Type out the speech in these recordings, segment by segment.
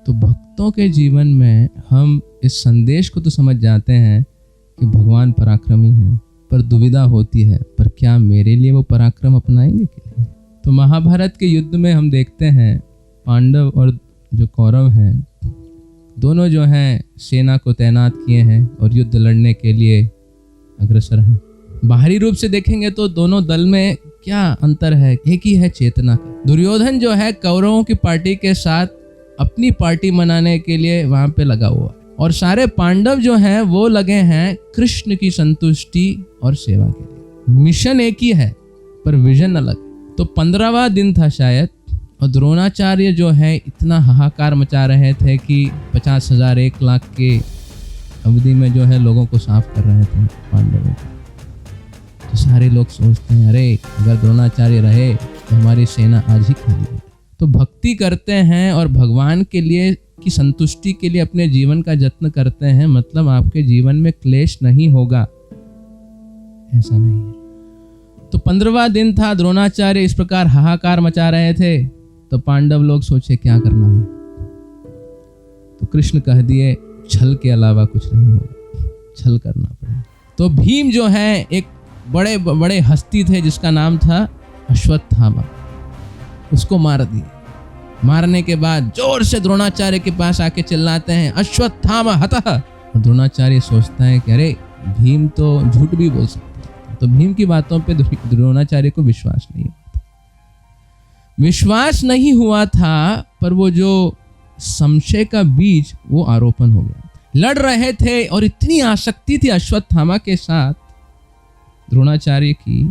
तो भक्तों के जीवन में हम इस संदेश को तो समझ जाते हैं कि भगवान पराक्रमी हैं, पर दुविधा होती है, पर क्या मेरे लिए वो पराक्रम अपनाएंगे कि नहीं। तो महाभारत के युद्ध में हम देखते हैं पांडव और जो कौरव हैं दोनों जो हैं सेना को तैनात किए हैं और युद्ध लड़ने के लिए अग्रसर हैं। बाहरी रूप से देखेंगे तो दोनों दल में क्या अंतर है, एक ही है चेतना का। दुर्योधन जो है कौरवों की पार्टी के साथ अपनी पार्टी मनाने के लिए वहां पे लगा हुआ है, और सारे पांडव जो हैं वो लगे हैं कृष्ण की संतुष्टि और सेवा के लिए। मिशन एक ही है पर विजन अलग। तो 15वां दिन था शायद, और द्रोणाचार्य जो है इतना हाहाकार मचा रहे थे कि 50,000 1 लाख के अवधि में जो है लोगों को साफ कर रहे थे पांडवों को। तो सारे लोग सोचते हैं अरे अगर द्रोणाचार्य रहे तो हमारी सेना आज ही खाली है। तो भक्ति करते हैं और भगवान के लिए की संतुष्टि के लिए अपने जीवन का यत्न करते हैं, मतलब आपके जीवन में क्लेश नहीं होगा, ऐसा नहीं है। तो 15वां दिन था, द्रोणाचार्य इस प्रकार हाहाकार मचा रहे थे, तो पांडव लोग सोचे क्या करना है। तो कृष्ण कह दिए छल के अलावा कुछ नहीं होगा, छल करना पड़ेगा। तो भीम जो है एक बड़े बड़े हस्ती थे जिसका नाम था अश्वत्थामा, उसको मार दिए। मारने के बाद जोर से द्रोणाचार्य के पास आके चिल्लाते हैं अश्वत्थामा हतः। और द्रोणाचार्य सोचता है कि अरे भीम तो झूठ भी बोल सकता है। तो भीम की बातों पे द्रोणाचार्य को विश्वास नहीं हुआ था, पर वो जो संशय का बीज वो आरोपण हो गया। लड़ रहे थे और इतनी आसक्ति थी अश्वत्थामा के साथ द्रोणाचार्य की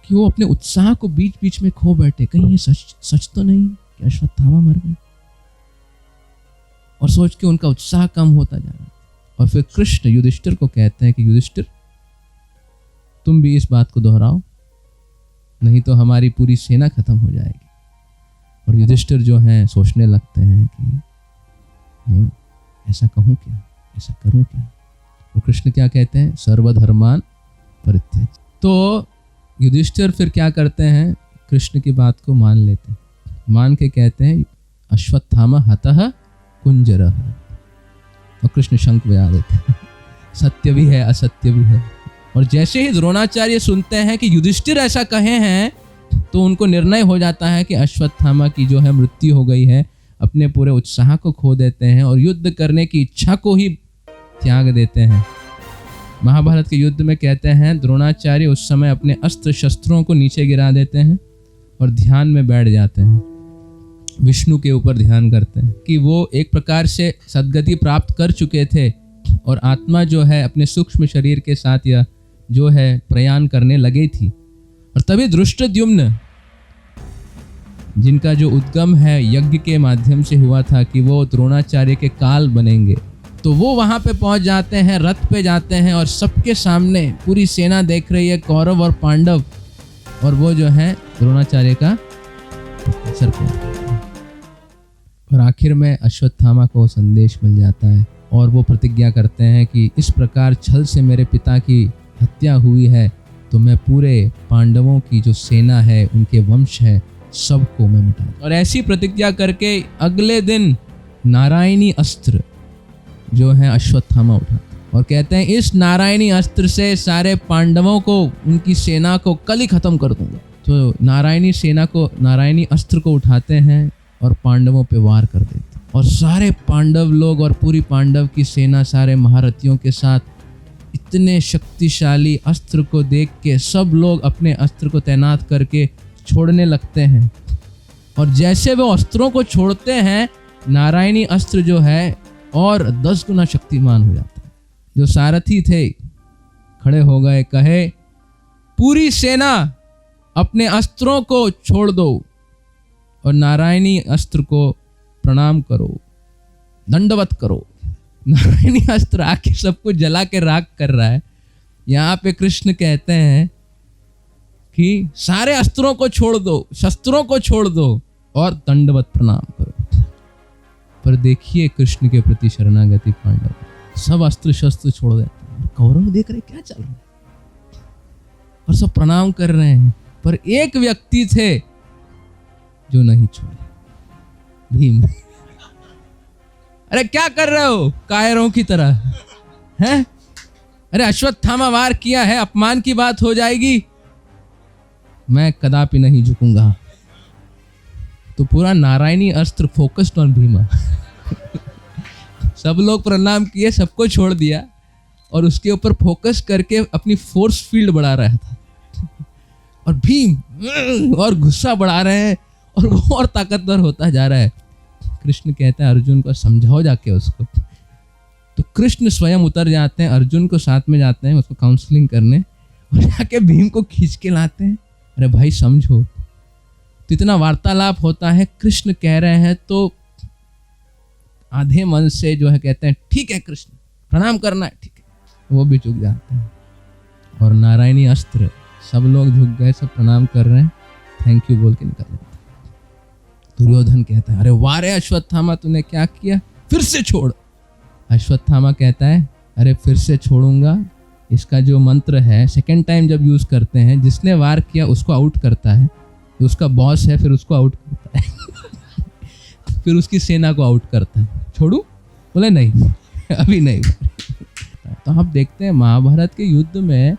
कि वो अपने उत्साह को बीच बीच में खो बैठे। कहीं ये सच तो नहीं कि अश्वत्थामा मर गए, और सोच के उनका उत्साह कम होता जा रहा। और फिर कृष्ण युधिष्ठिर को कहते हैं कि युधिष्ठिर तुम भी इस बात को दोहराओ, नहीं तो हमारी पूरी सेना खत्म हो जाएगी। और युधिष्ठिर जो हैं सोचने लगते हैं कि ऐसा कहूँ क्या, ऐसा करूँ क्या। और कृष्ण क्या कहते हैं सर्वधर्मान परित्यज। तो युधिष्ठिर फिर क्या करते हैं, कृष्ण की बात को मान लेते हैं, मान के कहते हैं अश्वत्थामा हतः कुंजरः। और कृष्ण शंख बजा देते हैं, सत्य भी है असत्य भी है। और जैसे ही द्रोणाचार्य सुनते हैं कि युधिष्ठिर ऐसा कहे हैं, तो उनको निर्णय हो जाता है कि अश्वत्थामा की जो है मृत्यु हो गई है। अपने पूरे उत्साह को खो देते हैं और युद्ध करने की इच्छा को ही त्याग देते हैं। महाभारत के युद्ध में कहते हैं द्रोणाचार्य उस समय अपने अस्त्र शस्त्रों को नीचे गिरा देते हैं और ध्यान में बैठ जाते हैं, विष्णु के ऊपर ध्यान करते हैं कि वो एक प्रकार से सद्गति प्राप्त कर चुके थे और आत्मा जो है अपने सूक्ष्म शरीर के साथ या जो है प्रयाण करने लगी थी। और तभी धृष्टद्युम्न, जिनका जो उद्गम है यज्ञ के माध्यम से हुआ था कि वो द्रोणाचार्य के काल बनेंगे, तो वो वहां पे पहुंच जाते हैं, रथ पे जाते हैं और सबके सामने पूरी सेना देख रही है, कौरव और पांडव, और वो जो है द्रोणाचार्य का सर को। और आखिर में अश्वत्थामा को संदेश मिल जाता है और वो प्रतिज्ञा करते हैं कि इस प्रकार छल से मेरे पिता की हत्या हुई है, तो मैं पूरे पांडवों की जो सेना है, उनके वंश है, सबको मैं मिटा दूं। और ऐसी प्रतिज्ञा करके अगले दिन नारायणी अस्त्र जो है अश्वत्थामा उठाते और कहते हैं इस नारायणी अस्त्र से सारे पांडवों को, उनकी सेना को कल ही खत्म कर दूंगा। तो नारायणी अस्त्र को उठाते हैं और पांडवों पे वार कर देते हैं। और सारे पांडव लोग और पूरी पांडव की सेना सारे महारथियों के साथ इतने शक्तिशाली अस्त्र को देख के सब लोग अपने अस्त्र को तैनात करके छोड़ने लगते हैं। और जैसे वो अस्त्रों को छोड़ते हैं, नारायणी अस्त्र जो है और 10 गुना शक्तिमान हो जाता है। जो सारथी थे खड़े हो गए, कहे पूरी सेना अपने अस्त्रों को छोड़ दो और नारायणी अस्त्र को प्रणाम करो, दंडवत करो। नारायणी अस्त्र आके सबको जला के राख कर रहा है। यहाँ पे कृष्ण कहते हैं कि सारे अस्त्रों को छोड़ दो, शस्त्रों को छोड़ दो और दंडवत प्रणाम करो। पर देखिए कृष्ण के प्रति शरणागति पांडव, सब अस्त्र शस्त्र छोड़ देते हैं। कौरव देख रहे क्या चल रहा है और सब प्रणाम कर रहे हैं, पर एक व्यक्ति थे जो नहीं छोड़े, भीम। अरे क्या कर रहे हो कायरों की तरह, हैं? अरे अश्वत्थामा वार किया है, अपमान की बात हो जाएगी, मैं कदापि नहीं झुकूंगा। तो पूरा नारायणी अस्त्र फोकस्ड ऑन भीमा। सब लोग प्रणाम किए, सबको छोड़ दिया और उसके ऊपर फोकस करके अपनी फोर्स फील्ड बढ़ा रहा था। और भीम और गुस्सा बढ़ा रहे हैं और वो और ताकतवर होता जा रहा है। कृष्ण कहता है अर्जुन को समझाओ जाके उसको। तो कृष्ण स्वयं उतर जाते हैं, अर्जुन को साथ में जाते हैं उसको काउंसलिंग करने, और जाके भीम को खींच के लाते हैं। अरे भाई समझो। तो इतना वार्तालाप होता है, कृष्ण कह रहे हैं तो आधे मन से जो है कहते हैं ठीक है कृष्ण प्रणाम करना है, ठीक है, वो भी झुक जाते हैं। और नारायणी अस्त्र, सब लोग झुक गए, सब प्रणाम कर रहे हैं, थैंक यू बोल के निकल जाते हैं। दुर्योधन कहता है अरे वाह रे अश्वत्थामा तूने क्या किया, फिर से छोड़। अश्वत्थामा कहता है अरे फिर से छोड़ूंगा, इसका जो मंत्र है सेकेंड टाइम जब यूज करते हैं, जिसने वार किया उसको आउट करता है, उसका बॉस है फिर उसको आउट करता है। फिर उसकी सेना को आउट करता है। छोड़ू? बोले नहीं अभी नहीं। तो आप देखते हैं महाभारत के युद्ध में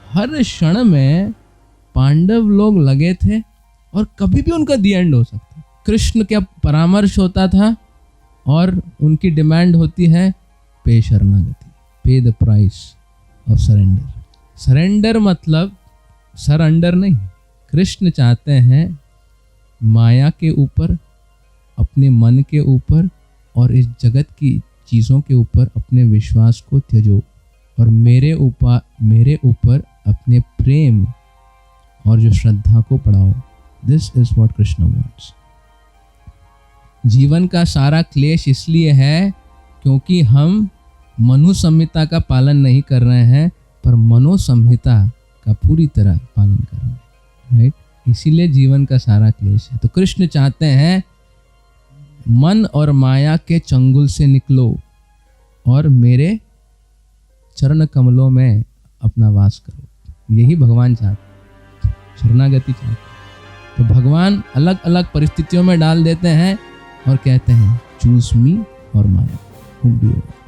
हर क्षण में पांडव लोग लगे थे और कभी भी उनका दी एंड हो सकता। कृष्ण का परामर्श होता था और उनकी डिमांड होती है पे शरणागति, पे the price of surrender. Surrender मतलब सर अंडर नहीं। कृष्ण चाहते हैं माया के ऊपर, अपने मन के ऊपर और इस जगत की चीज़ों के ऊपर अपने विश्वास को त्यजो और मेरे ऊपर अपने प्रेम और जो श्रद्धा को बढ़ाओ। This is what Krishna wants. जीवन का सारा क्लेश इसलिए है क्योंकि हम मनु संहिता का पालन नहीं कर रहे हैं, पर मनोसंहिता का पूरी तरह पालन कर रहे हैं, राइट? इसीलिए जीवन का सारा क्लेश है। तो कृष्ण चाहते हैं मन और माया के चंगुल से निकलो और मेरे चरण कमलों में अपना वास करो। यही भगवान चाहते, शरणागति चाहते। तो भगवान अलग अलग परिस्थितियों में डाल देते हैं और कहते हैं चूज मी और माया, whom do you want?